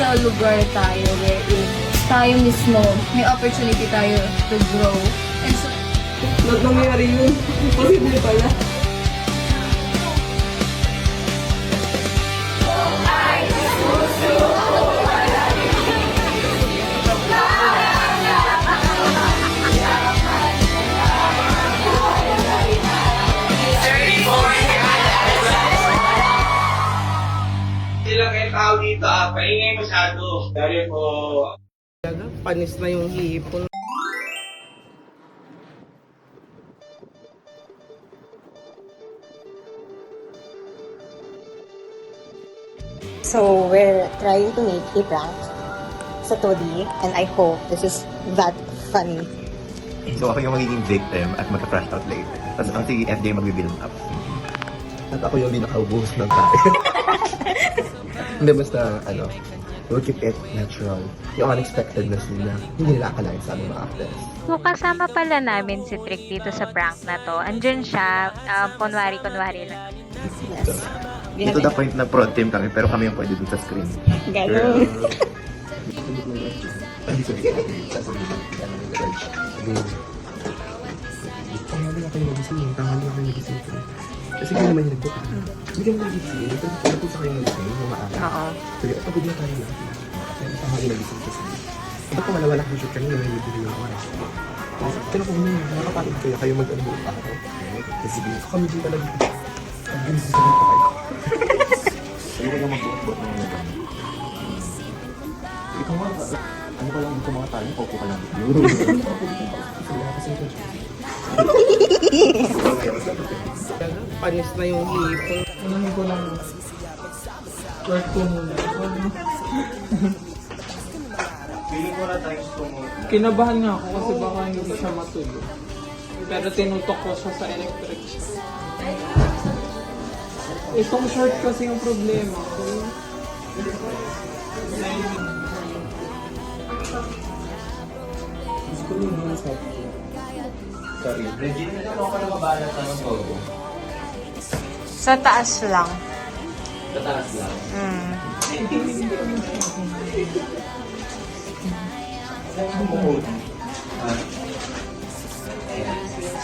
sa lugar tayo wherein tayo mismo, may opportunity tayo to grow. And so, Nangyari yun. Posible pala. Sila kayo tao dito paingay masyado. Dahil po, Panis na yung hipon. So we're trying to make a prank sa Todi, and I hope this is that funny. So ako yung magiging victim at magka-crash out later. Tapos ang si FJ magbibuild up. At ako yung binakaubos ng tayo. Hindi basta, we'll keep it natural. Yung unexpectedness nila, hindi nila akalain sa aming mga actors. So, kasama pala namin si Trick dito sa prank na to. Andun siya, kunwari lang. Yes. To the point na pro team kami, pero kami yung pwede dun sa screen. Ganun. Tanghali ako yung nagising. Kasi hindi naman yung nagbuka. Hindi ka naman nagising. Ito sa kayo nagising, yung maaga. Oo. Sabi, pagod na tayo lang. Kaya tanghali nagising kasi. Ba't kung wala akong shoot kanina, may libig yung oras. Pero kung nakapagod kayo mag-albuo pa ako. Kasi kami din talaga. Ang ginising sa mga kayo. Ayaw ko lang mag-buot ng mga ganun. Ikaw nga, ano ka lang dito mga tayo, paupo ka lang dito. Wala kasi ito. Panis na yung hipon. Unahin ko lang work ko muna. feeling ko na times to mo. Kinabahan nga ako kasi baka hindi siya matulog. Pero tinutok ko siya sa electric shock. Itong short kasi yung problema ko. Gusto ko yung mga sa sorry. Legit na ako ka na mabalat sa mga todo. Sa taas lang. Sa taas lang.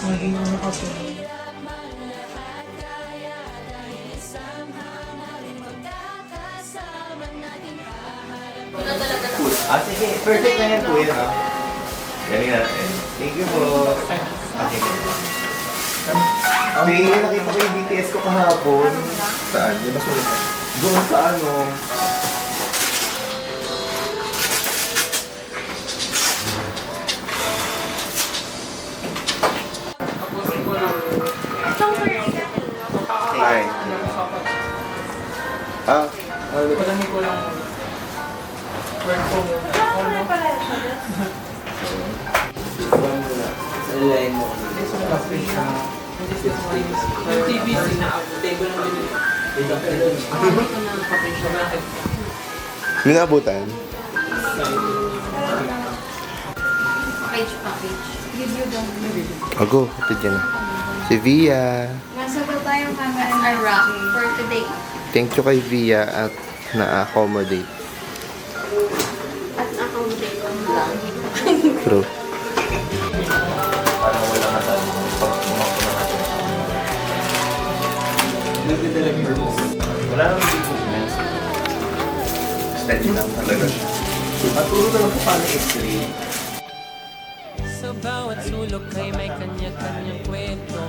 Naging ano kasi. Sige. Perfect na yan, kuya. Galing natin. Thank you po. Okay. Nakita ko yung BTS ko kahapon. Saan? Di ba sulit? Doon sa ano? Hi. Unahin ko lang work ko muna. Sa line mo. Yung TVC na abutay ko lang din. May naabutan? package. Review daw. Ago, ito dyan. Si Via. Masagot tayong camera and wrap for today. Thank you kay Via at na-accommodate. At accommodate on lang. True. Parang wala na tayo. Pag pumakbo na natin. Nag-deliver mo. Wala nang movement. Steady lang talaga siya. Maturo na lang po paano x-ray. Sa bawat sulok ay may kanya-kanyang kwento.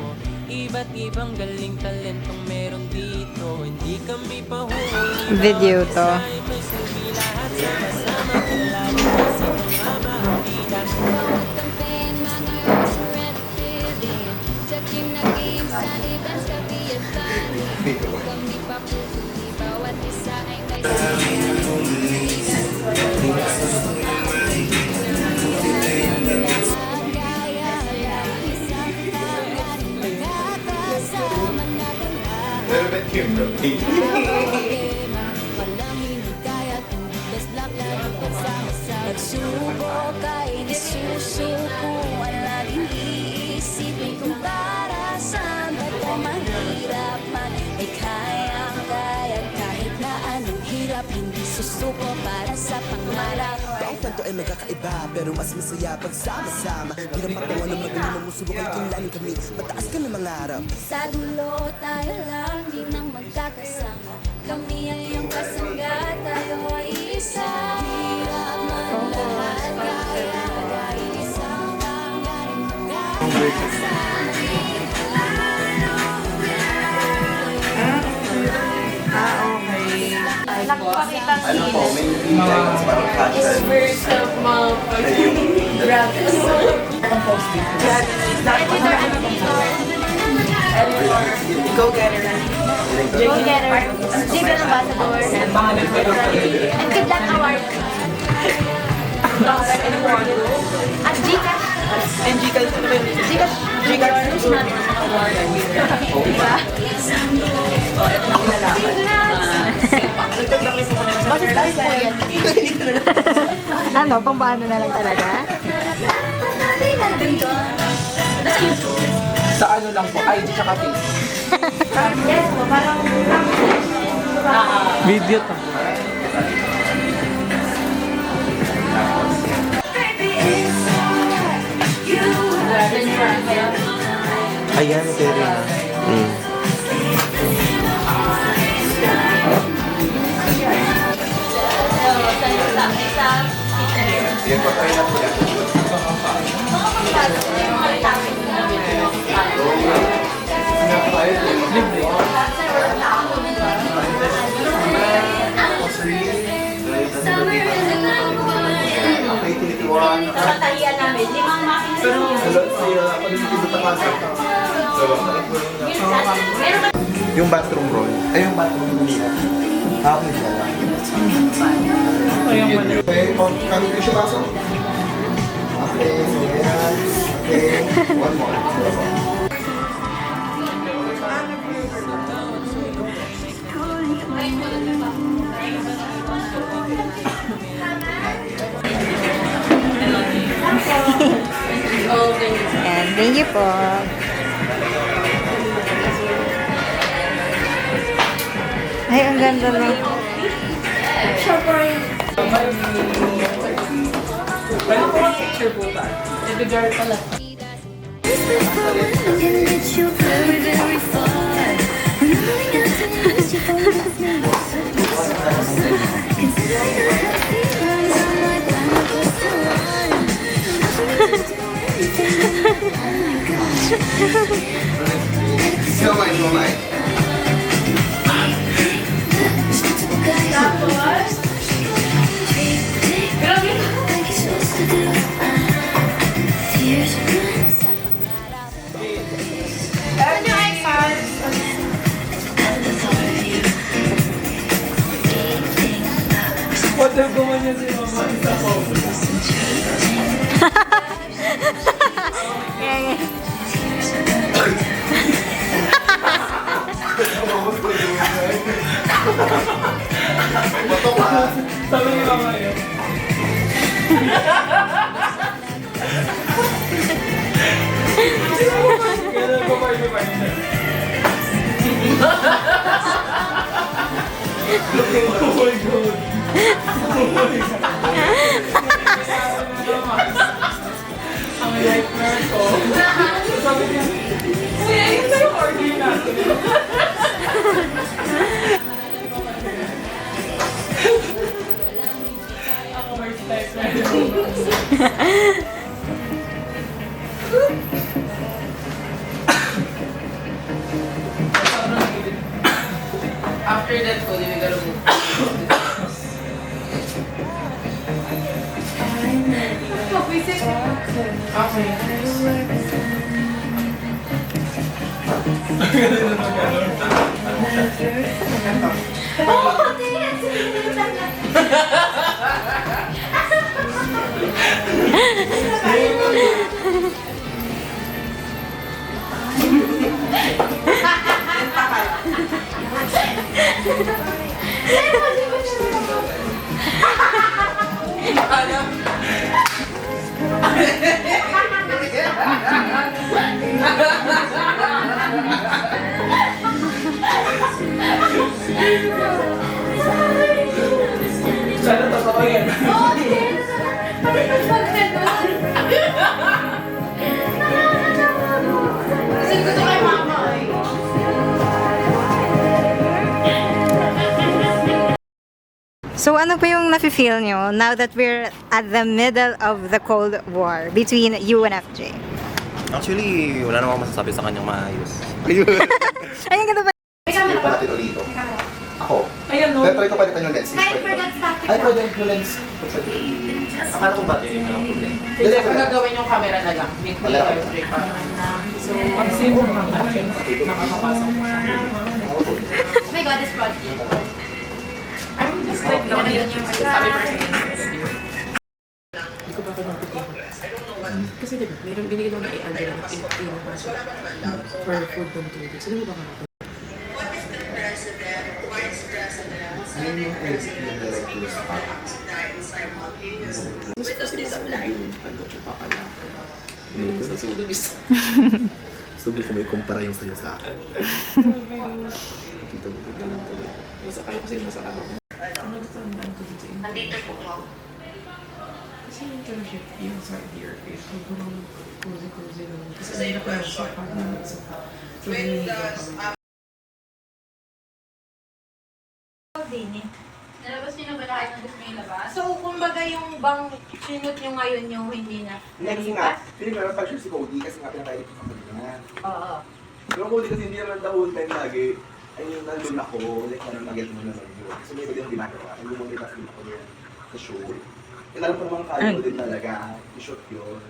Iba't ibang galing talentong meron dito. Hindi kami pahuli. Video to. May silbi lahat sama-sama. Lalo na sa pamamahida. Nagsubok ay nasusuko. Wala rin iisipin kung para saan. Ba't mahirap man ay kayang-kaya. Kahit na anong hirap, hindi susuko. sumuko para sa pangarap. Ang kwento ay magkakaiba pero mas masaya pag sama-sama. Hirap patungan ng magaling mo subukan kinlanin kami. Mataas ka na mangarap. Sa dulo tayo lang, di nang magkakasama. Kami ay iyong kasangga, tayo ay isa. Hirap man lahat, kaya dahil isang pangaring magkakasama. Nagpakita Ano po, may bigay mas parang fashion. First of month. Go-getter. Go-getter. Jigal Ambassador. And Kidlat Award. At Gcash. And Gcash, ano ba yun? Gcash. Gcash natin ang award. Diba? Bakit tayo po yan? Ano, pang paano na lang talaga? Sa ano lang po, IG tsaka Facebook. Yes po, parang... Video to. Ayan, Terry. Yan po, try na po yan. Okay, tinitiwan. Nakatahiyan namin. Limang makina. Pero, ako din yung butakan. Yung bathroom roll, ay yung bathroom nila. Ako nila lang. Okay, kami ko siya baso? Okay, so yan. Okay, one more. Yan, thank you po. Ay, ang ganda na. Pwede po ang picture po tayo. Edgar pala. Sumay. Wala gumawa niya si Mama. Isa po. Sabi ni Mama yun. Ganun ko pa yun pa yun. Oh my God. Ang nightmare ko. Sabi niya, kuya, yun na yung order natin. Ako first nightmare. After that po, di ba mo? Okay. So ano po yung nafe-feel nyo now that we're at the middle of the Cold War between you and FJ? Actually, wala namang masasabi sa kanyang maayos. Ayun. Ayun, ganda ba? Dito natin ulit. Ako. Ayan, no? Try ko palitan yung lens. Kahit for that stuff. Ay, pwede yung lens. Akala ko ba ito yung problem? Kasi kung gagawin yung camera na lang, make me straight pa. So, Pag save mo ng action, nakakapasok mo siya. Oh my God, this project. I'm just like, sabi ko sa Hindi ko ba ito napitin? Kasi diba, mayroon binigyan ako na i-Angela na pinapasok for food control. Sino mo ba ka? Gusto kasi nila yung ano siya pakala. Sa sudo gusto. Gusto ko may kumpara yung sa'yo sa akin. Dito lang tuloy. Basta kayo kasi nasa araw. Ano gusto ang daan ko dito? Nandito po ako. Kasi yung talaga siya yung sa ear. So, parang cozy lang. Kasi hindi ko yung sa parang sa so, hindi ko Nalabas niyo na ba lahat ng gusto niyo ilabas? So, kumbaga yung bang sinut niyo ngayon yung hindi na Kasi nga, feeling ko pag si Cody kasi nga pinakalit ko sa kanila. Oo. Pero Cody kasi hindi naman the whole time lagi, ay yung nandun ako, like parang nag-get mo na lang yun. Kasi may iba din ang ginagawa, ay lumulita din ako yun sa show. Kailangan pa naman kaya ko din talaga, i-shoot yun.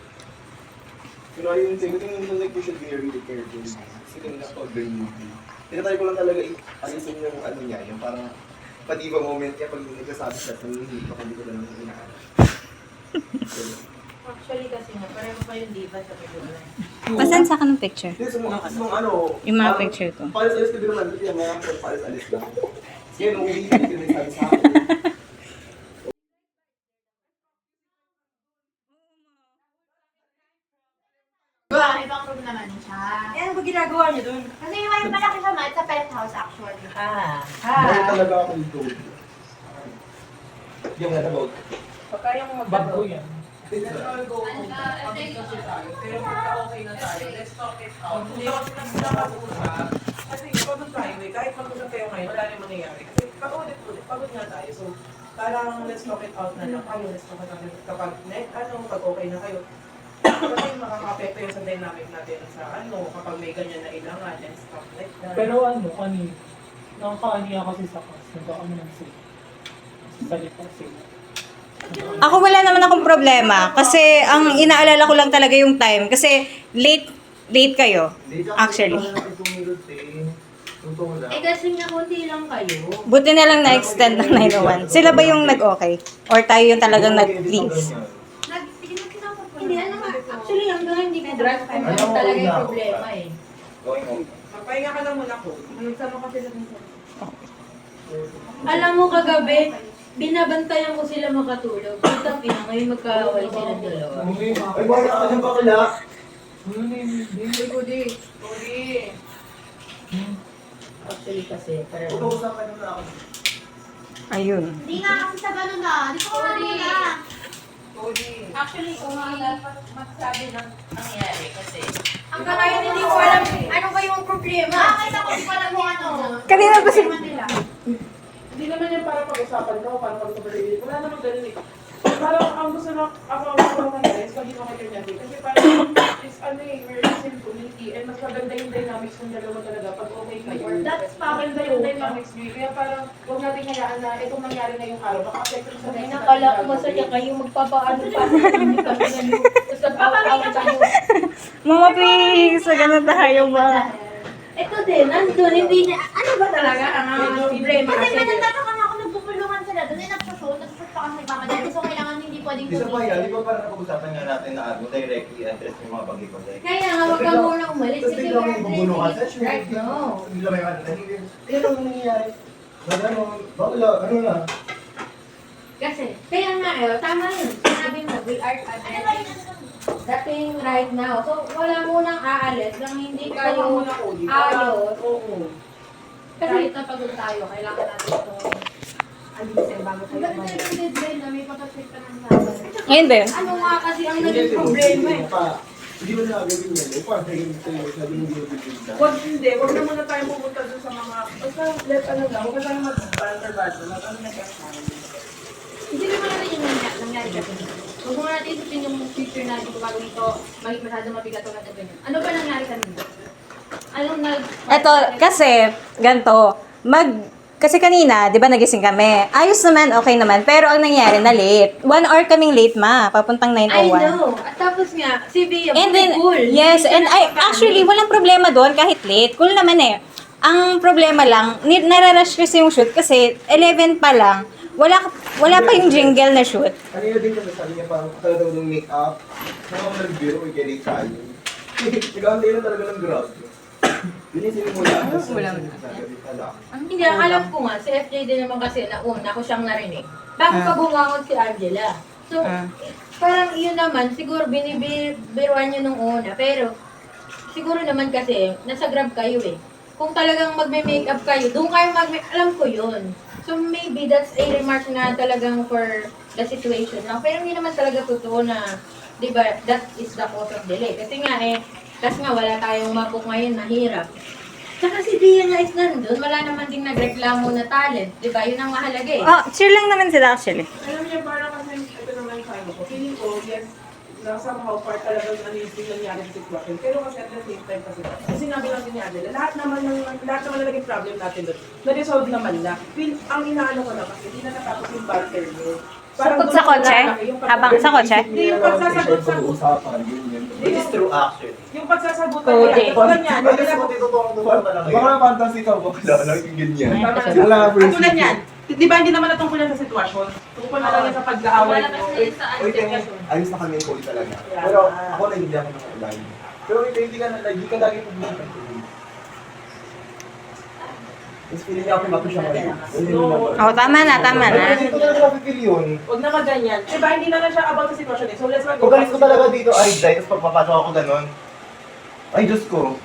Pero ayun, sabi ko yung like you should be really careful. Kasi kung na-cover movie. Tinatry ko lang talaga ayusin yung ano niya, yung parang pa-diva moment niya pag nagsasabi siya, hindi ko lang inaano. Actually kasi nga, pareho pa yung diva sa pagdula. Pasan sa ng picture? Yes, ano, Yung mga parang picture ko. Palis-alis ka din naman, hindi naman ako palis-alis lang. Kaya nung uwi ka din sabi sa akin. Ibang room naman siya. Ano ba ginagawa niyo dun? Kasi yung malaki siya ma, it's a penthouse actually. Dahil talaga ako dito. Yung natagot. Pagka yung bago yan. Let's all go home. Pag-dito kasi tayo. Pero pagka okay na tayo, let's talk it out. Hindi ako pinag-usap. Kasi pag mag-highway, kahit mag-usap kayo ngayon, wala nang mangyayari. Kasi pag-ulit-ulit, pagod nga tayo. So, parang let's talk it out na lang kayo. Let's talk it out kapag pag okay na kayo. Kasi makaka-apekto yun sa dynamic natin sa kapag may ganyan na ilangan and stuff like that. Pero kanina, nakakaaniya kasi sa kas. Nagkakaano ng sila. Salita sila. Ako wala naman akong problema kasi ang inaalala ko lang talaga yung time kasi late kayo actually. Eh kasi nga kunti lang kayo. Buti na lang na-extend ng 901. Sila ba yung nag-okay? Or tayo yung talagang nag-please? Hindi ano nga. Actually hanggang hindi ko grasp kung ano talaga yung problema eh. Magpahinga ka lang muna ko. Nagsama kasi sa minsan. Alam mo kagabi, binabantayan ko sila makatulog. Pagtang ina, ngayon magkaaway silang dalawa. Ay, wala ka ng bakla. Uy, Kudi. Actually kasi, parang... Pag-uusapan naman ako. Ayun. Hindi nga kasi sa ganun na. Di ko na. Actually, kung nga dapat magsabi ng nangyari kasi... Ang kakayan hindi ko alam ano ba yung problema. Bakit ako di ko alam kung ano. Kanina ba si... Hindi naman yan para pag-usapan ka o para pag-usapan. Wala naman ganun eh. Parang ang gusto na ako mangyari is pag-ino kayo niya. Kasi parang is we're in community and mas maganda yung dynamics ng dalawa talaga pag okay kayo. That's Maganda yung dynamics niyo. Kaya parang huwag natin hayaan na itong nangyari na yung araw. Baka apekto sa next na Nakala ko masaya kayo magpapaano pa. Hindi kami ganun. Tapos nagpapawin kayo. Mama please, ganun tayo ba? Ito din, nandun, hindi niya, ano ba talaga ang problema? Kasi manandata ka na ako nagpupulungan sila. Doon ay nagsushoot pa kasi nagmamadali. So kailangan hindi pwedeng Isa pa yan, di ba parang napag-usapan nga natin na directly address yung mga bagay ko. Kaya nga, wag ka muna umalis. Tapos Kasi biglang we're may bubuno ka sa addressing it right now. Hindi lang may ano. Kaya lang nangyayari. Bakla, ano na? Kasi, kaya nga, tama yun. Sinabi mo, we are addressing dating right now. So, wala munang aalis nang hindi kayo ayos. Oo. Kasi ito pagod tayo, kailangan natin ito alisin bago tayo Bakit umalis. tayo deadline na may papasweet pa ng sabi? Ngayon ba? Ano nga kasi ang naging problema eh. Hindi mo na gagawin yan. O parang sa'yo, sabi mo hindi mo bibigyan. Wag na muna tayo pupunta dun sa mga, basta let ano lang, huwag na tayo mag-banter-banter, ano na kaya Hindi naman natin yung nangyari kasi. Huwag mo natin isipin yung future natin kung bago ito, masyadong mabigat o natin ganyan. Ano ba nangyari kanina? Anong Eto, kasi, ganito, kasi kanina, di ba nagising kami? Ayos naman, okay naman. Pero ang nangyari na late. 1 hour kaming late, papuntang 9:01. I know. At tapos nga, si Bea, And then, cool. yes, and actually, walang problema doon kahit late. Cool naman eh. Ang problema lang, nararush kasi yung shoot kasi 11 pa lang. Wala pa yung jingle na shoot. Kanina din kami sabi niya parang talaga ng make-up. Saka ako nagbiro, may ganit tayo. Nag-aantay na talaga ng grab. Yun yung sinimula. Wala na. Hindi, alam ko nga, si FJ din naman kasi nauna ko siyang narinig. Bago pa bumangon si Angela. So, parang yun naman, siguro binibiruan nyo nung una. Pero, siguro naman kasi, nasa grab kayo eh. Kung talagang magme-makeup kayo, doon kayo alam ko yun. So, maybe that's a remark na talagang for the situation lang. Pero hindi naman talaga totoo na, di ba, that is the cause of delay. Kasi nga wala tayong mapok ngayon, mahirap. Tsaka si Bea nga is nandun, wala naman ding nagreklamo na talent. Di ba? Yun ang mahalaga eh. Oh, chill lang naman sila actually. Alam niyo, parang kasi ito naman sa ano ko. Feeling ko, yes, na somehow part talaga ng ano yung nangyari sa sitwasyon. Pero kasi at the same time kasi sinabi lang din ni Adela, lahat naman na naging problem natin doon, na-resolve naman na. ang inaano ko na kasi, hindi na natapos yung barter mo. Sa kotse? Habang sa kotse? Hindi, yung pagsasagot sa usapan, yun. This is true actually. yung pagsasagutan Oo, nila, di. ito ganyan. Baka na fantasy ka, baka lang yung ganyan. Wala nga At tulad yan, di ba hindi naman natungkol yan sa sitwasyon? Tungkol na lang yan sa pag-aaway mo. Ayos na kami yung call talaga. Pero ako na hindi ako nakailan. Pero hindi ka lagi pumunta. Mas feeling niya ako mato siya ngayon. Oh, tama na. Hindi ko talaga napipil yun. Huwag na kaganyan. Diba hindi na lang siya about sa sitwasyon eh. So let's go. Pag alis ko talaga dito, ay, dahil tapos pagpapasok ako ganun. Ay, Diyos ko.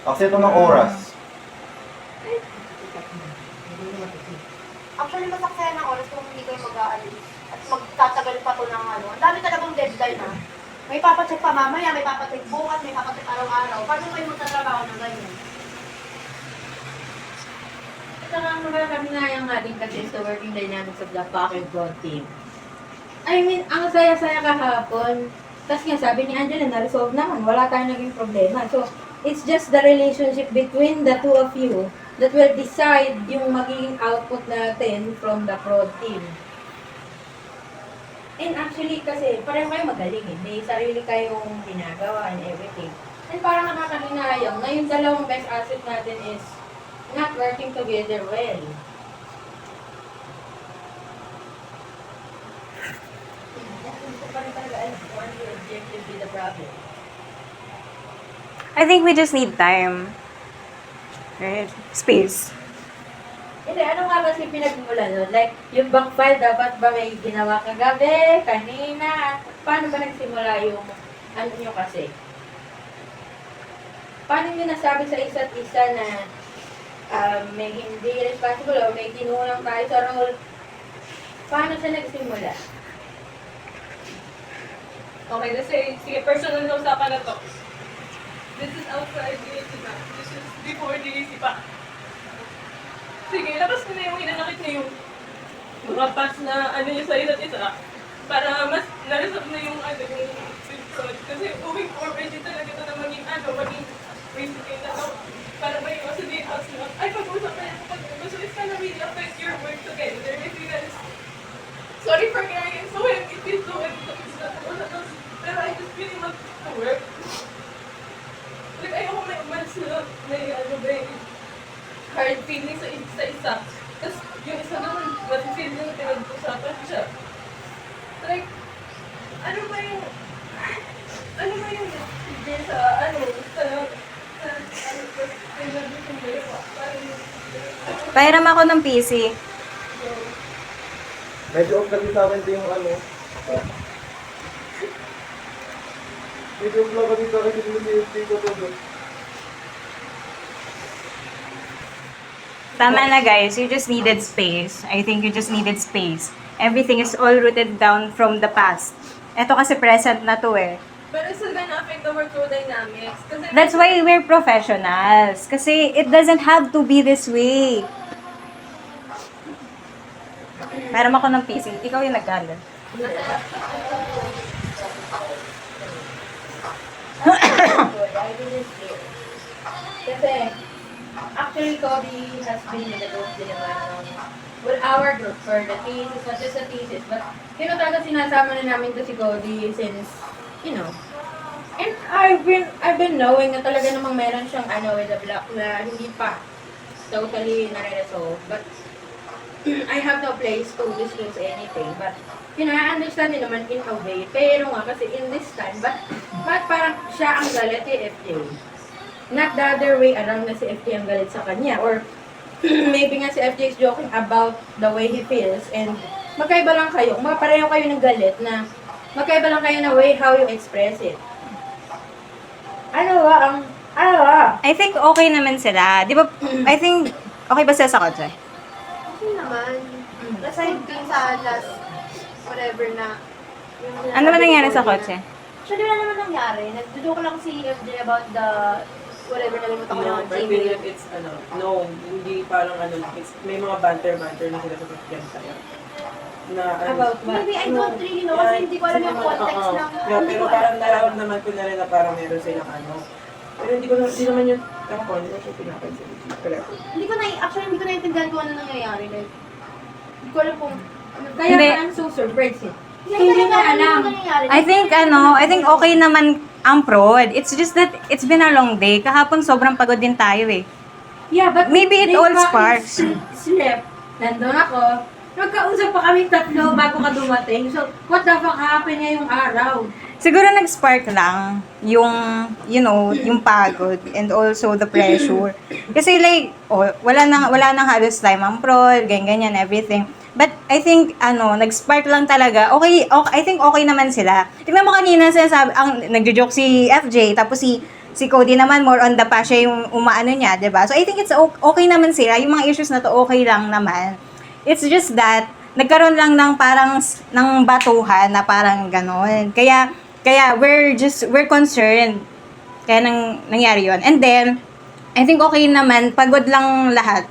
Akseto ng oras. Actually, masaksaya ng oras kung hindi kayo mag-aalis. At magtatagal pa to ng ano. Ang dami talagang deadline na. May papacheck pa mamaya, may papacheck bukas, may papacheck araw-araw. Paano kayo magtatrabaho ng ganyan? At saka ang kami nga yung ating kasi sa working dynamics of the fucking broad team. I mean, ang saya-saya kahapon. Tapos nga sabi ni Angela, na-resolve naman. Wala tayong naging problema. So, it's just the relationship between the two of you that will decide yung magiging output natin from the prod team. And actually, kasi pareho kayo magaling eh. May sarili kayong ginagawa and everything. And parang nakakalinayang na yung dalawang best asset natin is not working together well. Hindi ko pa rin talaga alam kung ano yung objective with the problem. I think we just need time. Right? Space. Hindi, ano nga kasi pinagmula nun? Like, yung backfile, dapat ba may ginawa kagabi, kanina? Paano ba nagsimula yung ano nyo kasi? Paano nyo nasabi sa isa't isa na may hindi responsible o may kinulang tayo sa role? Paano siya nagsimula? Okay, let's say, sige, personal na usapan na to. This is outside DAC pa. This is before DAC pa. Sige, labas ko na yung hinanakit niyo yung past na ano yung sa isa't isa para mas na-resolve na yung ano yung symptoms. Kasi moving forward, hindi talaga ito na maging basically na para may iwasan din house na ay pag-usap na yung pag-usap. So it's gonna really affect your work together. If you guys, sorry for carrying so heavy, it feels so heavy. Pero I just really want to work. Like, ayoko may umalis na may ano ba yung hard feeling sa isa. Tapos yung isa naman, mati-feel niya na pinag-usapan siya. Like, ano ba yung sa Pahiram ako ng PC. Medyo off kasi sa akin ito yung ano. Medyo off lang kasi sa akin yung safety ko to. Tama na guys, you just needed space. I think you just needed space. Everything is all rooted down from the past. Ito kasi present na to eh. Pero it's still gonna affect the workflow dynamics. Kasi That's why we're professionals. Kasi it doesn't have to be this way. Meron ako ng PC. Ikaw yung nagkalat. I didn't care. Kasi, actually, Cody has been in the group din naman with our group for the thesis, not just the thesis, but talaga sinasama na namin to si Cody since, and I've been knowing na talaga namang meron siyang with the block na hindi pa totally nare-resolve, but I have no place to disclose anything, but I understand din naman in a way, pero nga kasi in this time, but parang siya ang galit si FJ. Not the other way around na si FJ ang galit sa kanya, or maybe nga si FJ is joking about the way he feels, and magkaiba lang kayo, pareho kayo ng galit na magkaiba lang kayo na way how you express it. Ano ba? I think okay naman sila. Di ba, I think, okay ba sila sa kotse? Okay naman. Aside din sa last, whatever na. Ano ba nangyari sa kotse? Actually, wala naman nangyari. Nagduduko lang si FJ about the whatever nalimutan ko No, ng I feel like it's hindi parang may mga banter-banter na sila sa Christian sa'yo. Na, About what? Maybe I don't really know kasi hindi ko alam yung context ng... pero parang nararamdaman ko na rin na parang meron silang Pero hindi naman yun, hindi ko siya pinapansin. Hindi ko naiintindihan kung ano nangyayari. Like, hindi ko alam kung... Kaya Hindi. I'm so surprised eh. Hindi ko alam. I think okay naman ang prod. It's just that it's been a long day. Kahapon sobrang pagod din tayo eh. Yeah, but Maybe it they all fucking sparks. Slept. Nandun ako. Nagkausap pa kaming tatlo bago ka dumating. So, what the fuck happened ngayong araw? Siguro nag-spark lang yung, yung pagod and also the pressure. Kasi like, wala nang halos time ang prod, ganyan, everything. But I think, nag-spark lang talaga. Okay, I think okay naman sila. Tignan mo kanina, nagjo-joke si FJ, tapos si Cody naman, more on the pa siya yung umaano niya, diba? So I think it's okay naman sila. Yung mga issues na to, okay lang naman. It's just that, nagkaroon lang ng parang, ng batuhan na parang ganon. Kaya we're concerned. Kaya nangyari yon. And then, I think okay naman, pagod lang lahat.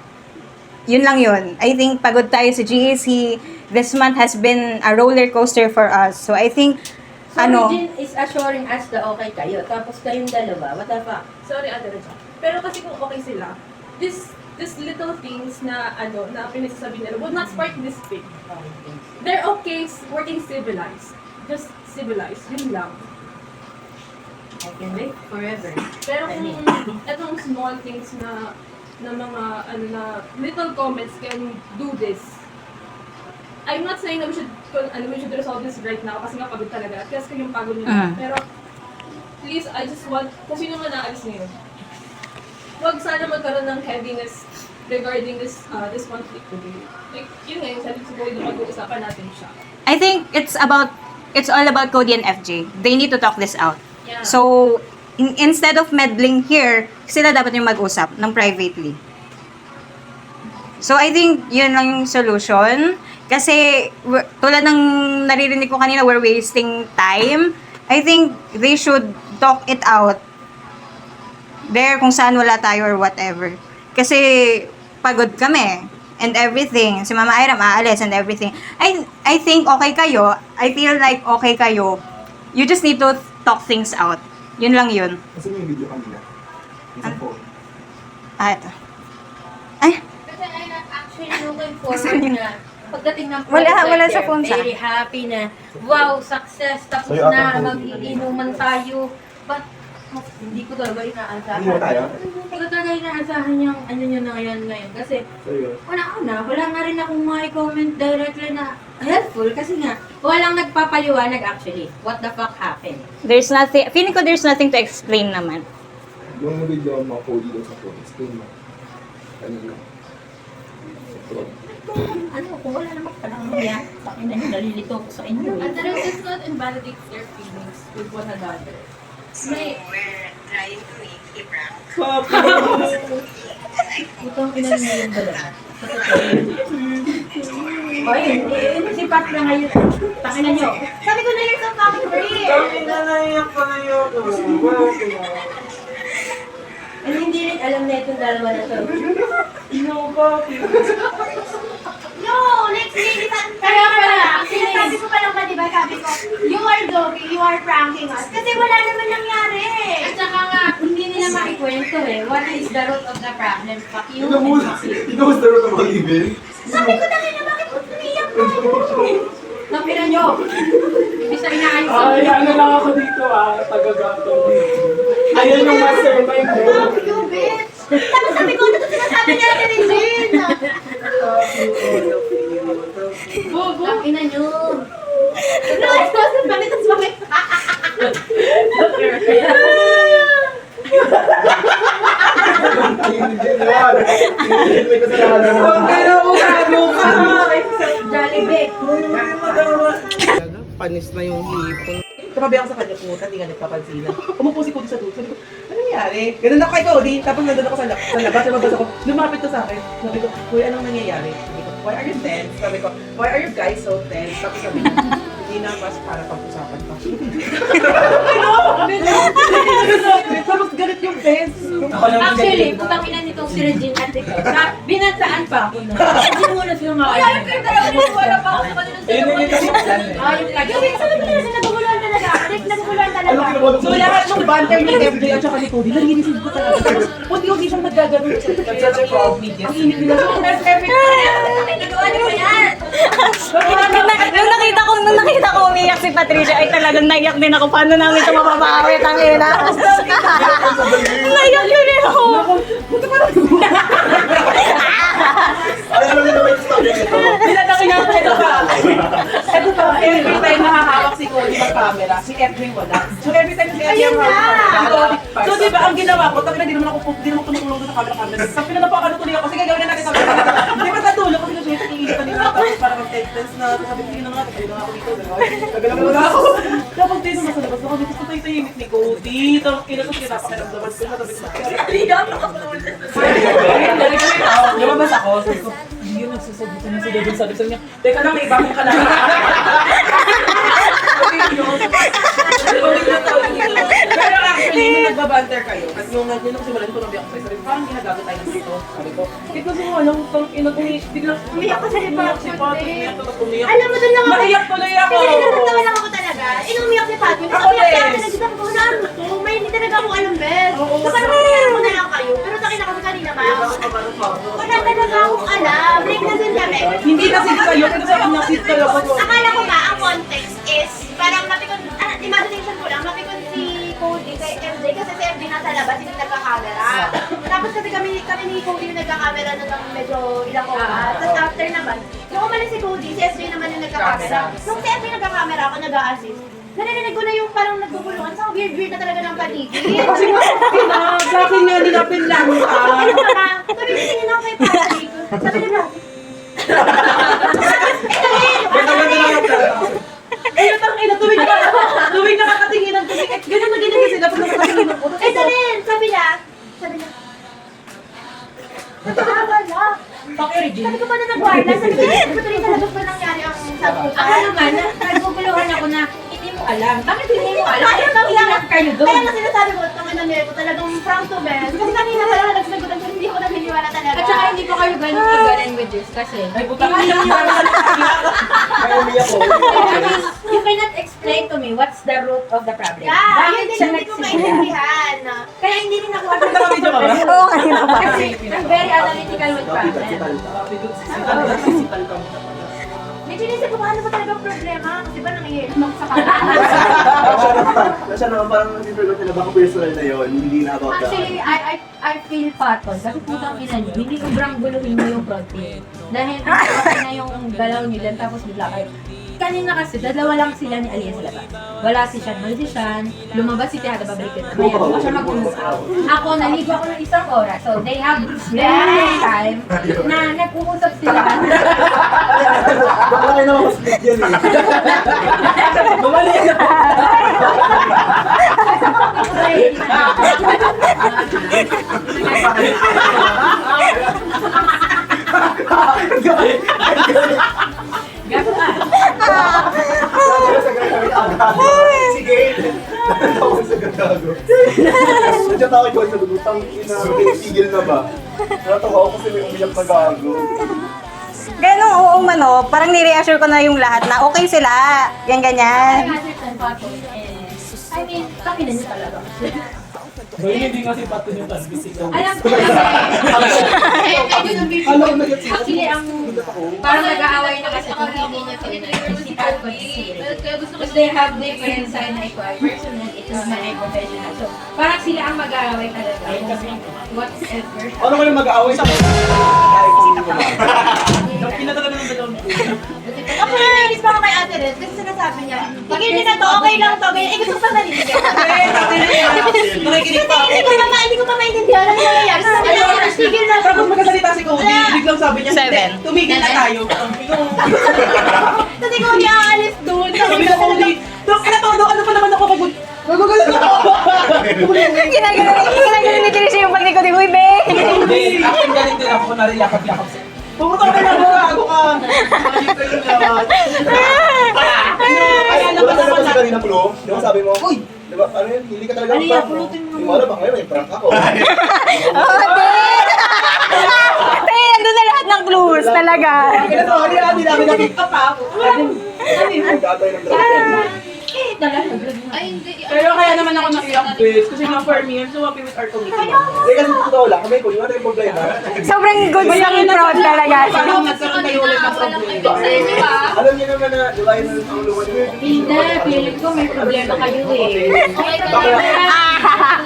Yun lang yun. I think pagod tayo sa GAC. This month has been a roller coaster for us. So I think, So, Regine is assuring us na okay kayo. Tapos kayong dalawa, what the fuck? Sorry, Ate Regine. Pero kasi kung okay sila, this little things na na pinagsasabi nila would not spark this big. They're okay working civilized. Just civilized. Yun lang. I can wait forever. Pero kung etong small things na mga little comments can do this. I'm not saying na we should resolve this right now kasi nga pagod talaga. Kasi yung pagod nila. Pero please, I just want, kung sino man naalis ngayon, huwag sana magkaroon ng heaviness regarding this conflict today. Like, yun nga, yung sabi siguro yung mag-uusapan natin siya. I think it's all about Cody and FJ. They need to talk this out. Yeah. So, instead of meddling here, sila dapat yung mag-usap ng privately. So, I think yun lang yung solution. Kasi, tulad ng naririnig ko kanina, we're wasting time. I think they should talk it out there kung saan wala tayo or whatever. Kasi, pagod kami and everything. Si Mama Ira aalis and everything. I think okay kayo. I feel like okay kayo. You just need to talk things out. Yun lang yun. Kasi may video kanina. Sa phone. Ito. Ay, Kasi I'm not actually looking forward na pagdating ng Wala sa phone sa. very happy na, wow, success, tapos So, yung na, ako, mag-iinuman tayo. But, hindi ko talaga inaasahan. Hindi mo tayo? Hindi ko talaga inaasahan yung nyo na ngayon. Kasi, So yun. wala nga rin akong comment directly na helpful kasi nga, walang nagpapaliwanag actually. What the fuck happened? There's nothing, feeling ko there's nothing to explain naman. Yung video mo, Cody doon sa phone, explain mo. Ano yun? Kung wala naman palang nangyari, sa akin na yun, nalilito ko sa inyo. And then it does not invalidate their feelings with one another. Itong inanong yung dalawa. Oy, si Pat na ngayon. Takinan nyo. Sabi ko na yun sa fucking free. Kami na naiyak pa na yun. And hindi rin alam na itong dalawa na to. No, bakit? No, like, hindi kaya pala, sinasabi ko pa lang ba, diba, sabi ko, you are joking, you are pranking us. Kasi wala naman nangyari. At saka nga, hindi nila maikwento eh. What is the root of the problem? Fuck you. Ikaw the root of all evil? Sabi ko na rin na bakit umiyak tayo? Napiran nyo. Bisa inaayos ako. Ay, ano lang ako dito taga-gato. Ayun yung mastermind mo. Fuck you, bitch. Tapos sabi ko, ano ito sinasabi niya ni Regine? Ina nyo. Luwas, bakit? May kasalanan mo. Pero mo ka! Jollibee. Panis na yung hipon. Tumabi ako sa kanya, puta, hindi ka nagpapansinan. Umupo si Cody sa dulo. Sabi ko, ano nangyari? Ganun ako kay Cody. Tapos nandun ako sa labas ako. Lumapit to sa akin. Sabi ko, Kuya, anong nangyayari? Sabi ko, why are you tense? Sabi ko, why are you guys so tense? Tapos sabi ko, hindi na mas para pag-usapan pa. Tapos galit yung tense. Actually, putang ina nitong si Regine at ikaw. Binansaan pa ako na. Hindi mo na sila makakaya. Kaya kayo talaga wala pa ako sa kanilang dalawa. Ayun lagi. Yung sabi ko na rin, naguguluhan talaga. Like, naguguluhan talaga. So lahat ng banter ni FJ at saka ni Cody, narinig ko talaga. Tapos, unti-unti siyang nagagano. Such a proud media. Ang init nila. Nagawa niyo ba yan? Nung nakita ko umiyak si Patricia, ay talagang naiyak din ako. Paano namin ito mapapawi? Tangina. Naiyak yun din ako. Ay, alam mo naman yung story nito. Pinataki nga ito pa. Ito pa, every time nakahawak si Cody ng camera, si FJ wala. So every time si FJ ang hawak ng camera. So diba, ang ginawa ko, tapos hindi naman ako tumutulong doon sa camera. Tapos pinanapakan tuloy ako, sige gawin na natin sa camera. Di ba natulog kasi kasi iinit pa nila. Tapos parang mag-tense na, sabi ko yun na nga, tayo na ako dito. Gagalaw ako. Tapos dito sa labas ako, dito sa tahimik ni Cody. Tapos kinasas kita pa kinamdaman ko. Sabi ko, lumabas ako, sabi ko, hindi yun nagsasagot na si Devin. Sabi sa niya, teka lang, may ibang ka lang. Pero actually, nung nagbabanter kayo, at yung simulan ko nabi ako sa'yo, sabi ko, parang ginagagot tayo dito. Sabi ko, ito kasi walang tang biglang Umiyak ko sa umiyak si Patrick, umiyak tapos umiyak. Alam mo, doon lang ako. Maiyak tuloy ako. Kasi nagkatawa lang ako talaga. Inumiyak si Patrick. Ako Umiyak din. sa akin. Nagsasabi ko, Naruto, may hindi talaga ako alam, bes. So parang nangyayari mo na lang kayo. Pero sa akin ako kanina ba? Wala talaga akong alam. Like, nandun kami. Hindi kasi sa'yo, pero sa kanya sit ka lang. Akala ko ba, ang context is, parang napikon, imagination ko lang, napikon si Cody kay MJ kasi si MJ nasa labas, hindi nagka-camera. Tapos kasi kami ni Cody yung nagka-camera na ng medyo ilang oras. Tapos after naman, nung umalis si Cody, si MJ naman yung nagka-camera. Nung si MJ nagka-camera, ako nag-a-assist. Narinig ko na yung parang nagpupulungan. So weird na talaga ng paligid. Kasi sa akin nga nilapin lang ka. Ano ba na? Sabi ko, tingin ako kay Patrick. Sabi nila, Ayun, tang ina, tuwing nakakatinginan kasi, ganyan na ganyan kasi, dapat nakakatinginan ko. ito rin, sabi niya, wala. Sabi ko ba na nag-warla? Sabi ko, tuloy sa labas ba nangyari ang sabutan? Ako naman, naguguluhan ako na hindi mo alam. Bakit hindi mo alam? Kaya Ilangat kayo doon. Kaya nga sinasabi ko, itong inamere ko talagang proud to best. Kasi kanina pala nagsagutan ko, hindi ko naniniwala talaga. At saka hindi ko kayo ganun kagaling with this kasi Ay, puta ka yung Kaya umiyak ko. you cannot explain to me what's the root of the problem. Yeah, Bakit yun siya din hindi ko nagsimula? maintindihan. Kaya hindi rin ako Video ka ba? Oo, kanina pa. Kasi I'm very analytical with problem. Sital ka mo. Medyo naisip ko, ano ba talaga ang problema? Kasi ba nangyayari sa kanila? Siya naman parang nag-forgot na baka personal na yun, hindi na about that. Actually, I feel paton. Kasi putang ina nyo, hindi sobrang guluhin nyo yung protein. Dahil okay na yung galaw nyo lang, tapos bigla kayo. Kanina kasi, dalawa lang sila ni Aliyah sa labas. Wala si Sean Maldician, lumabas si Tiaga, babalik yun. Maya, hindi siya mag-move out. Ako, naligo ako ng isang oras. So, they have plenty time na nag-uusap sila. Baka kayo naman mas-split yan eh. Bumalik na. Sige. Tawag sa gagago. Sadya tawag ko sa lutang ina. Tigil na ba? Natawa ako kasi may umiyak na gago. Kaya nung oo mano, parang ni-reassure ko na yung lahat na okay sila. Yan, ganyan. I mean, kami na niyo talaga. Hindi nga si Pato yung talbis ikaw. Alam ko kasi, actually, ang parang nag-aaway na kasi kung hindi niya pinag-trigger si Pat ko si Siri. Because they have different side na ito ay personal, ito naman ay professional. So, parang sila ang mag-aaway talaga. Whatever. Ano kayo mag-aaway sa Pinatalaga ng dalawang Ako nainis pa ako kay Ate Red kasi sinasabi niya, tigil na to, okay lang to, ganyan. Gusto ko pa narinig. Nakikinig pa ako. Hindi ko pa maintindihan ang nangyayari. Tigil na to. Tapos magkasalita si Cody, biglang sabi niya, Seven. "Hindi, tumigil na tayo." Kasi ko niya aalis doon. Sabi na Cody, "Dok, ano pa naman ako pagod?" Nagugulog ako. Ginagano ni Trisha yung paglikod ni Uy, be. Hindi, akin galing din ako, kunwari yakap-yakap siya. Pumunta ka na mga ako ka. Mali kayo lahat. Ay, wala ka naman sa kanina, Pulo. Di ba sabi mo? Uy! Di ba, ano yun? Hindi ka talaga mag-prank. Di mo alam, baka ngayon may prank ako. Oo, te! Te, andun na lahat ng clues talaga. Sorry, hindi namin nakita pa ako. Nag-aantay ng drop. Pero kaya naman ako naiyak bes. Kasi nga for me, I'm so happy with our committee. Hindi kasi totoo lang, kami kung yung ano yung problema. Sobrang good lang yung proud talaga. Parang nagkaroon tayo ulit ng problema. Alam niyo naman na, di ba yun ang luwan niyo? Hindi, feeling ko may problema kayo eh. Okay ka Bakit?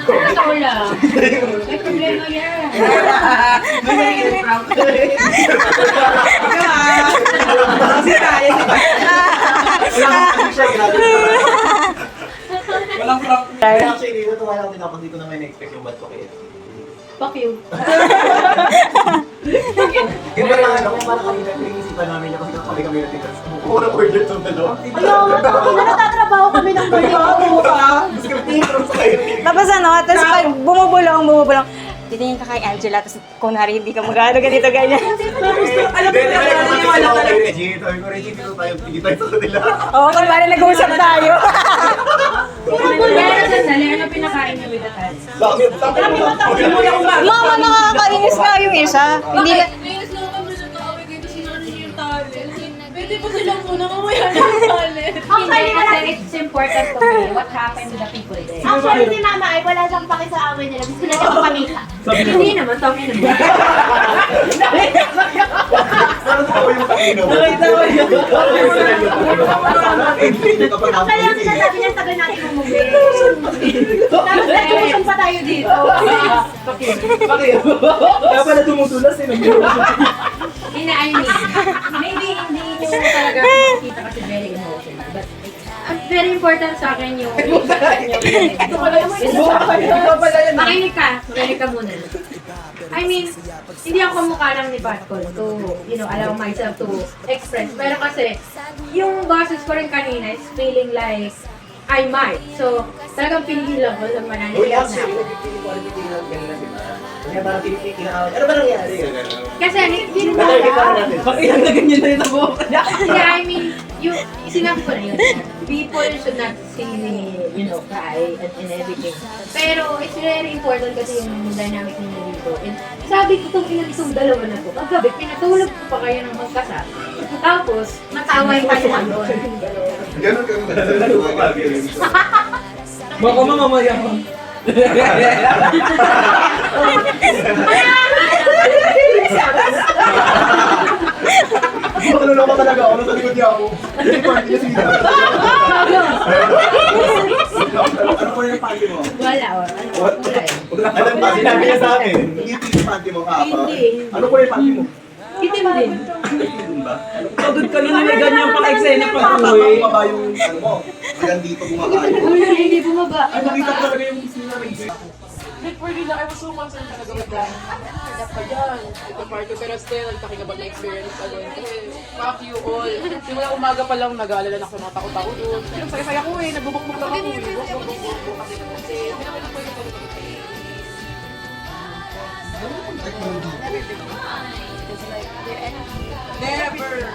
Totoo lang. May problema yan. Kasi tayo. Walang prank. Actually, natuwa lang din ako dito na may na-expect yung bad ko kayo. Fuck you. Iba lang ano, kung parang kanina, pinag-isipan namin na kasi kami natin kasi mukha order itong dalawa. Ayaw, natatrabaho kami ng Tapos ano, tapos pag bumubulong, titingin ka kay Angela, tapos kunwari hindi ka mag-ano, ganito, ganyan. Alam mo na wala talaga. Hindi tayo sa kanila. Oo, kunwari nag-uusap tayo. Pero sandali, ano pinakain niyo with the cats? Bakit? Mama, nakakainis nga yung isa. Hindi ka... Ngayon lang kami nag-aaway kayo kasi nanin yung talent. Pwede ba silang muna mamaya ng talent? Actually, kasi it's important to me what happened to the people there. Actually, si Mama ay wala siyang paki sa away nila. Gusto na siya kumamita. Hindi naman, sabi naman. Parang ako yung takino. Nakita mo yun. Actually, ang sinasabi niya, sabi natin umuwi. Tapos nag-emotion pa tayo dito. Bakit? Kaya pala tumutulas eh. Maybe hindi nyo talaga makikita kasi very emotional. But very important sa akin yung makinig ka muna. I mean, hindi ako mukha lang ni Patcol to, allow myself to express. Pero kasi, yung boses ko rin kanina is feeling like I might. So, talagang pinigilan ko lang mananiliw na. Kaya parang pinag-iinaway. Ano ba nangyari? Kasi, hindi rin talaga. Bakit na ganyan na yun ang buhok niya? Yeah, I mean, sinabi ko na yun. People should not see me, cry and everything. Pero it's very important kasi yung dynamic ninyo dito. And sabi ko itong dalawa na to. Paggabi, pinatulog ko pa kayo ng magkasama. Tapos, mataway kayo doon. Ganun ka naman. Baka mamamaya ko. Ano lang talaga ako, nasa likod niya ako. Hindi ko hindi sila. Ano po yung panty mo? Wala. Alam ba, sinabi niya sa akin, hindi yung panty mo kapa. Hindi. Ano po yung panty mo? Itim din. Itim ba? Pagod ka na ganyan pang eksena pag-uwi. Bumaba yung ano mo, hanggang dito bumaba. Hindi bumaba. Ay, nakita ko talaga yung sinabi. Like, for real, I was so concerned talaga with that. Hanap ka dyan. Ito part ko. Pero still, talking about my experience alone. Kasi, fuck you all. Simula umaga pa lang, nag-aalala na ako ng mga takot-takot doon. Pero saya-saya ko eh. Nagbubukbuk lang ako eh. Bukbuk. Kasi, hindi naman ako yung Never!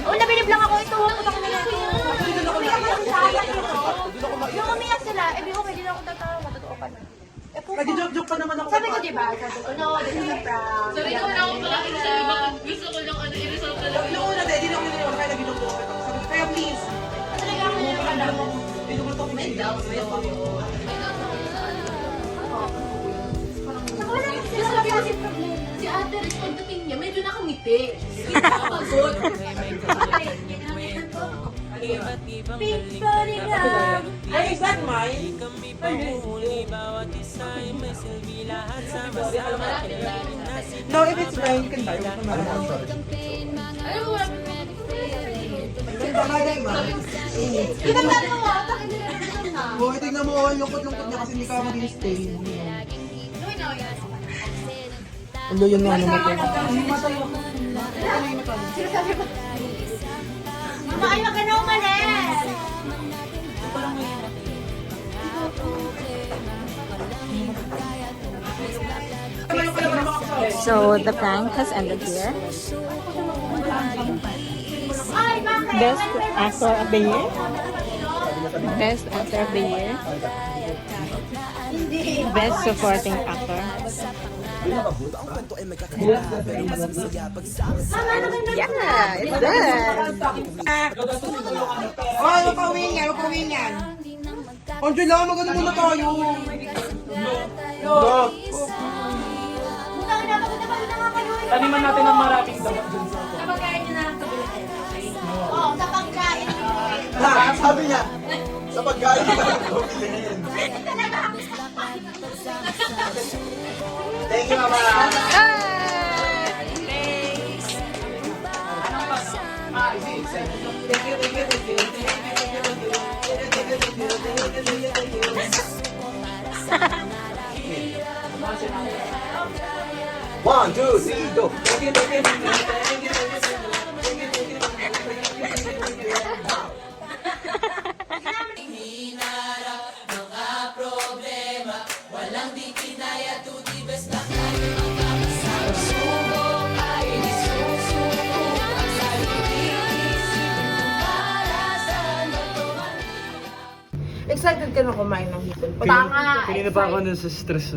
Nabilib lang ako. Ito, puta ko nila. Umiyak kasi sa akin ito. Yung umiyak sila, di okay din ako tatawa. Totoo pa na. Nag-joke Nag-joke pa naman ako. Sabi ko, diba? Sabi ko, no, this is a prank. Sorry ko na ako pakakita sa'yo. Bakit gusto ko lang i-resolve talaga. Yung una, di na ako niliwan. Kaya nag-joke ako. Sabi ko, kaya please. Talaga ako yung alam mo. Hindi ko ito pinag-joke. Wala kasi sabi kasi problema. Si ate, pagdating niya, medyo nakangiti. Hindi nakapagod. Iba't ibang galing Victory lang. Ay, is that mine? pahuhuli. Bawat isa ay may silbi. Lahat sama-sama. Kilarin na No, if it's mine, you can buy it. Alam mo, wala. Kinamtan mo mo. Bakit hindi na? Oh, tingnan mo, ang lungkot-lungkot niya kasi hindi ka maging stay. Ano yun nga naman ko? Sinasabi ko. Mama, ay wag ka na umalis. So, the prank has ended here. Ay, bakit? Best actor of the year? Best actor of the year? Best supporting actor? Mama, ano ba yung Yeah, it's there. Oh, huwag ka uwi yan. Angela, maganda muna tayo. Taniman natin ang maraming dapat dun sa Sa pagkain niyo na lang kabitin. Oo, sa pagkain niyo. Sabi niya, sa pagkain ka lang bilhin. Thank you, Mama. One, two, three, go. Excited ka na kumain ng hipon. Tanga. Kanina pa ako nasa stress.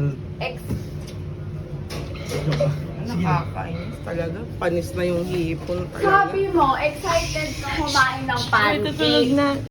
Nakakainis talaga. Panis na yung hipon talaga. Sabi mo, excited ka kumain ng pancake.